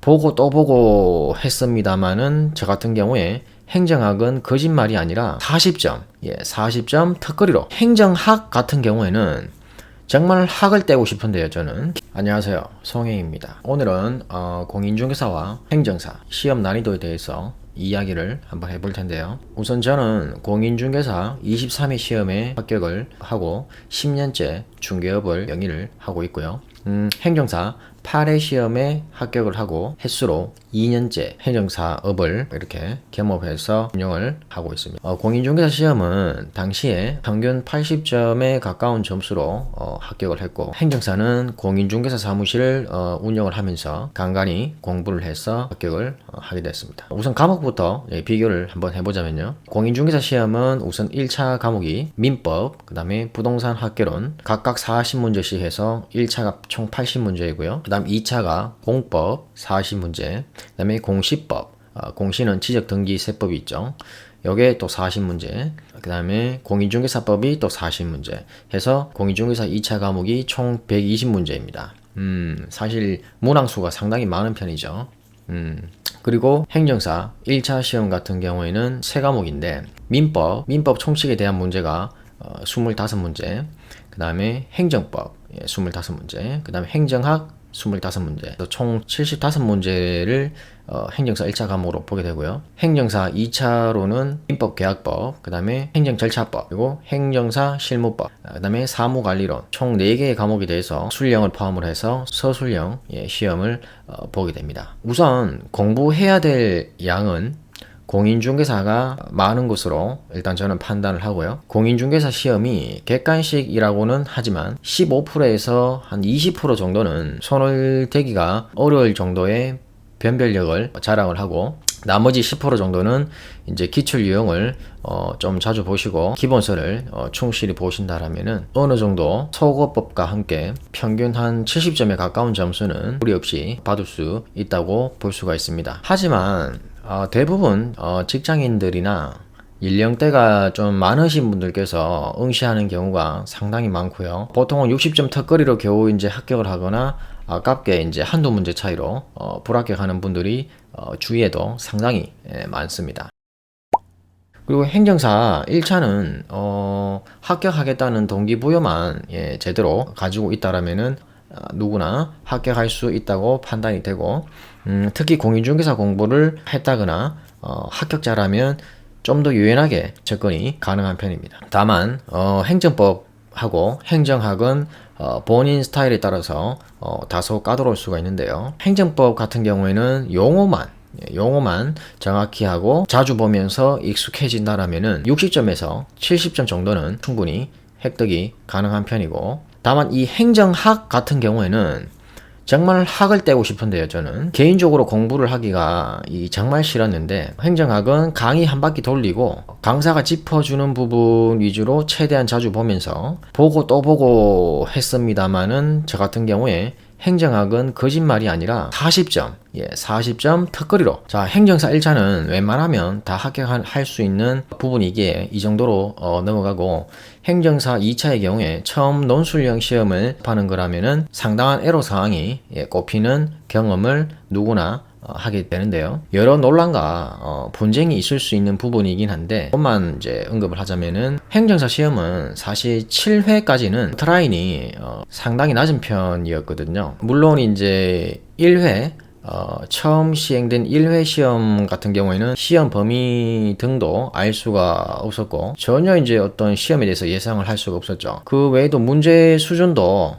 보고 또 보고 했습니다만은 저 같은 경우에 행정학은 거짓말이 아니라 40점, 40점 턱걸이로. 행정학 같은 경우에는 정말 학을 떼고 싶은데요, 저는. 안녕하세요, 송혜입니다. 오늘은 공인중개사와 행정사 시험 난이도에 대해서 이야기를 한번 해볼 텐데요. 우선 저는 공인중개사 23회 시험에 합격을 하고 10년째 중개업을 영위를 하고 있고요. 행정사 8회 시험에 합격을 하고 횟수로 2년째 행정사업을 이렇게 겸업해서 운영을 하고 있습니다. 공인중개사 시험은 당시에 평균 80점에 가까운 점수로 합격을 했고, 행정사는 공인중개사 사무실을 운영을 하면서 간간히 공부를 해서 합격을 하게 됐습니다. 우선 과목부터 비교를 한번 해보자면요. 공인중개사 시험은 우선 1차 과목이 민법, 그 다음에 부동산 학개론 각각 40문제씩 해서 1차가 총 80문제이고요. 그 다음 2차가 공법 40문제, 그 다음에 공시법, 공시는 지적등기세법이 있죠. 요게 또 40문제, 그 다음에 공인중개사법이 또 40문제 해서 공인중개사 2차 과목이 총 120문제입니다. 사실 문항수가 상당히 많은 편이죠. 그리고 행정사 1차 시험 같은 경우에는 3과목인데 민법 총칙에 대한 문제가 25문제, 그 다음에 행정법 25문제, 그 다음에 행정학 25문제, 총 75문제를 행정사 1차 과목으로 보게 되고요. 행정사 2차로는 민법 계약법, 그 다음에 행정절차법, 그리고 행정사 실무법, 그 다음에 사무관리론 총 4개의 과목에 대해서 술령을 포함을 해서 서술형 시험을 보게 됩니다. 우선 공부해야 될 양은 공인중개사가 많은 것으로 일단 저는 판단을 하고요. 공인중개사 시험이 객관식이라고는 하지만 15%에서 한 20% 정도는 손을 대기가 어려울 정도의 변별력을 자랑을 하고, 나머지 10% 정도는 이제 기출 유형을 좀 자주 보시고 기본서를 충실히 보신다라면은 어느 정도 소거법과 함께 평균 한 70점에 가까운 점수는 무리 없이 받을 수 있다고 볼 수가 있습니다. 하지만 대부분 직장인들이나 연령대가 좀 많으신 분들께서 응시하는 경우가 상당히 많고요. 보통은 60점 턱걸이로 겨우 이제 합격을 하거나 아깝게 이제 한두 문제 차이로 불합격하는 분들이 주위에도 상당히 많습니다. 그리고 행정사 1차는 합격하겠다는 동기부여만 제대로 가지고 있다라면은 누구나 합격할 수 있다고 판단이 되고, 특히 공인중개사 공부를 했다거나 합격자라면 좀 더 유연하게 접근이 가능한 편입니다. 다만 행정법하고 행정학은 본인 스타일에 따라서 다소 까다로울 수가 있는데요. 행정법 같은 경우에는 용어만 정확히 하고 자주 보면서 익숙해진다라면은 60점에서 70점 정도는 충분히 획득이 가능한 편이고, 다만 이 행정학 같은 경우에는 정말 학을 떼고 싶은데요, 저는 개인적으로 공부를 하기가 정말 싫었는데, 행정학은 강의 한 바퀴 돌리고 강사가 짚어주는 부분 위주로 최대한 자주 보면서 보고 또 보고 했습니다만은 저 같은 경우에 행정학은 거짓말이 아니라 40점, 40점 턱걸이로. 자, 행정사 1차는 웬만하면 다 합격할 수 있는 부분이기에 이 정도로 넘어가고, 행정사 2차의 경우에 처음 논술형 시험을 하는 거라면은 상당한 애로 사항이 꼽히는 경험을 누구나 하게 되는데요. 여러 논란과 분쟁이 있을 수 있는 부분이긴 한데, 그것만 이제 언급을 하자면은 행정사 시험은 사실 7회까지는 트라인이 상당히 낮은 편이었거든요. 물론 이제 1회 처음 시행된 1회 시험 같은 경우에는 시험 범위 등도 알 수가 없었고, 전혀 이제 어떤 시험에 대해서 예상을 할 수가 없었죠. 그 외에도 문제 수준도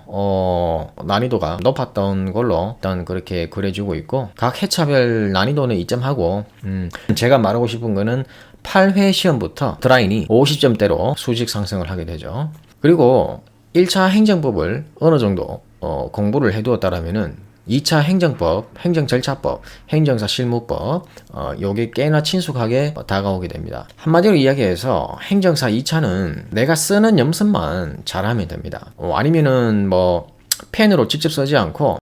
난이도가 높았던 걸로 일단 그렇게 그려지고 있고, 각 회차별 난이도는 이점하고, 제가 말하고 싶은 거는 8회 시험부터 드라인이 50점대로 수직 상승을 하게 되죠. 그리고 1차 행정법을 어느 정도 공부를 해두었다라면은 2차 행정법, 행정절차법, 행정사 실무법, 요게 꽤나 친숙하게 다가오게 됩니다. 한마디로 이야기해서 행정사 2차는 내가 쓰는 염습만 잘하면 됩니다. 아니면은 펜으로 직접 쓰지 않고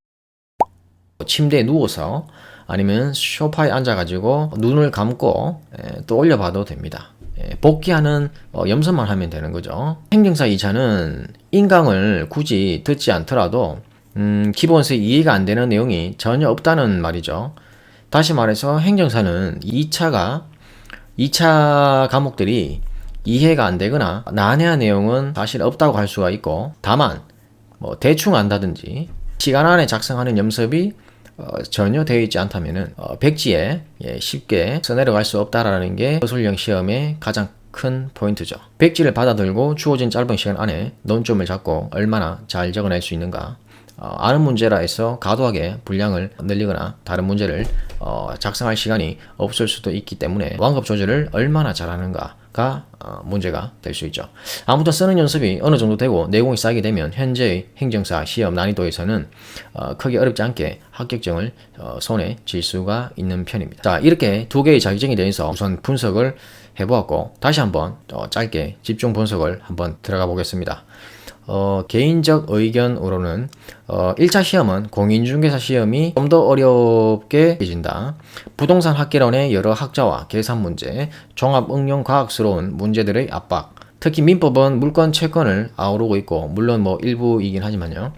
침대에 누워서 아니면 소파에 앉아가지고 눈을 감고 또 올려봐도 됩니다. 복귀하는 염습만 하면 되는 거죠. 행정사 2차는 인강을 굳이 듣지 않더라도 기본서에 이해가 안 되는 내용이 전혀 없다는 말이죠. 다시 말해서 행정사는 2차 과목들이 이해가 안 되거나 난해한 내용은 사실 없다고 할 수가 있고, 다만 뭐 대충 안다든지 시간 안에 작성하는 염습이 전혀 되어 있지 않다면은 백지에 쉽게 써내려갈 수 없다라는 게 서술형 시험의 가장 큰 포인트죠. 백지를 받아들고 주어진 짧은 시간 안에 논점을 잡고 얼마나 잘 적어낼 수 있는가, 아는 문제라 해서 과도하게 분량을 늘리거나 다른 문제를 작성할 시간이 없을 수도 있기 때문에 완급 조절을 얼마나 잘하는가가 문제가 될 수 있죠. 아무튼 쓰는 연습이 어느 정도 되고 내공이 쌓이게 되면 현재의 행정사 시험 난이도에서는 크게 어렵지 않게 합격증을 손에 쥘 수가 있는 편입니다. 자, 이렇게 두 개의 자격증에 대해서 우선 분석을 해보았고, 다시 한번 짧게 집중 분석을 한번 들어가 보겠습니다. 개인적 의견으로는 1차 시험은 공인중개사 시험이 좀 더 어렵게 느껴진다. 부동산 학개론의 여러 학자와 계산 문제, 종합 응용 과학스러운 문제들의 압박, 특히 민법은 물권 채권을 아우르고 있고, 물론 뭐 일부이긴 하지만요,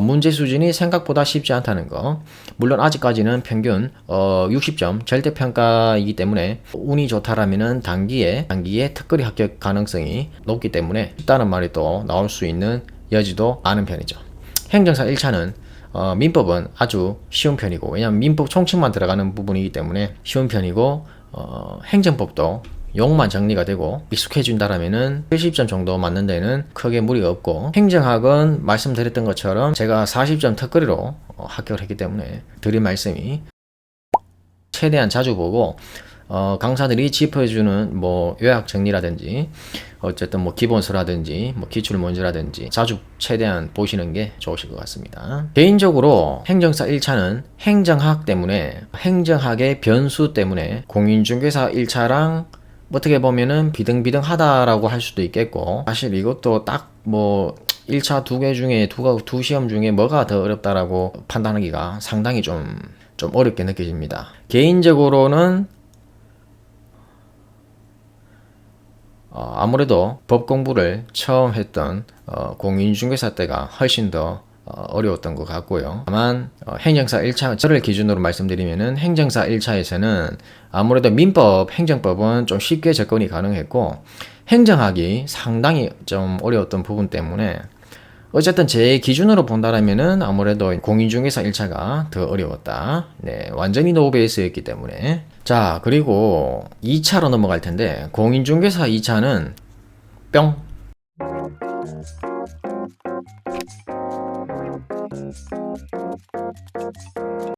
문제 수준이 생각보다 쉽지 않다는 거. 물론 아직까지는 평균 60점 절대평가이기 때문에 운이 좋다라면은 단기에 특거리 합격 가능성이 높기 때문에 쉽다는 말이 또 나올 수 있는 여지도 많은 편이죠. 행정사 1차는 민법은 아주 쉬운 편이고, 왜냐하면 민법 총칙만 들어가는 부분이기 때문에 쉬운 편이고, 행정법도 용만 정리가 되고 익숙해진다라면은 70점 정도 맞는 데는 크게 무리가 없고, 행정학은 말씀드렸던 것처럼 제가 40점 특거리로 합격을 했기 때문에 드린 말씀이 최대한 자주 보고, 강사들이 짚어주는 뭐 요약 정리라든지 어쨌든 뭐 기본서라든지 뭐 기출 문제라든지 자주 최대한 보시는 게 좋으실 것 같습니다. 개인적으로 행정사 1차는 행정학 때문에, 행정학의 변수 때문에 공인중개사 1차랑 어떻게 보면은 비등비등하다라고 할 수도 있겠고, 사실 이것도 딱 뭐 1차 두 개 중에 두 시험 중에 뭐가 더 어렵다라고 판단하기가 상당히 좀 어렵게 느껴집니다. 개인적으로는 아무래도 법 공부를 처음 했던 공인중개사 때가 훨씬 더 어려웠던 것 같고요. 다만 행정사 1차, 저를 기준으로 말씀드리면은 행정사 1차에서는 아무래도 민법, 행정법은 좀 쉽게 접근이 가능했고, 행정학이 상당히 좀 어려웠던 부분 때문에 어쨌든 제 기준으로 본다라면은 아무래도 공인중개사 1차가 더 어려웠다. 네, 완전히 노베이스였기 때문에. 자, 그리고 2차로 넘어갈 텐데, 공인중개사 2차는 뿅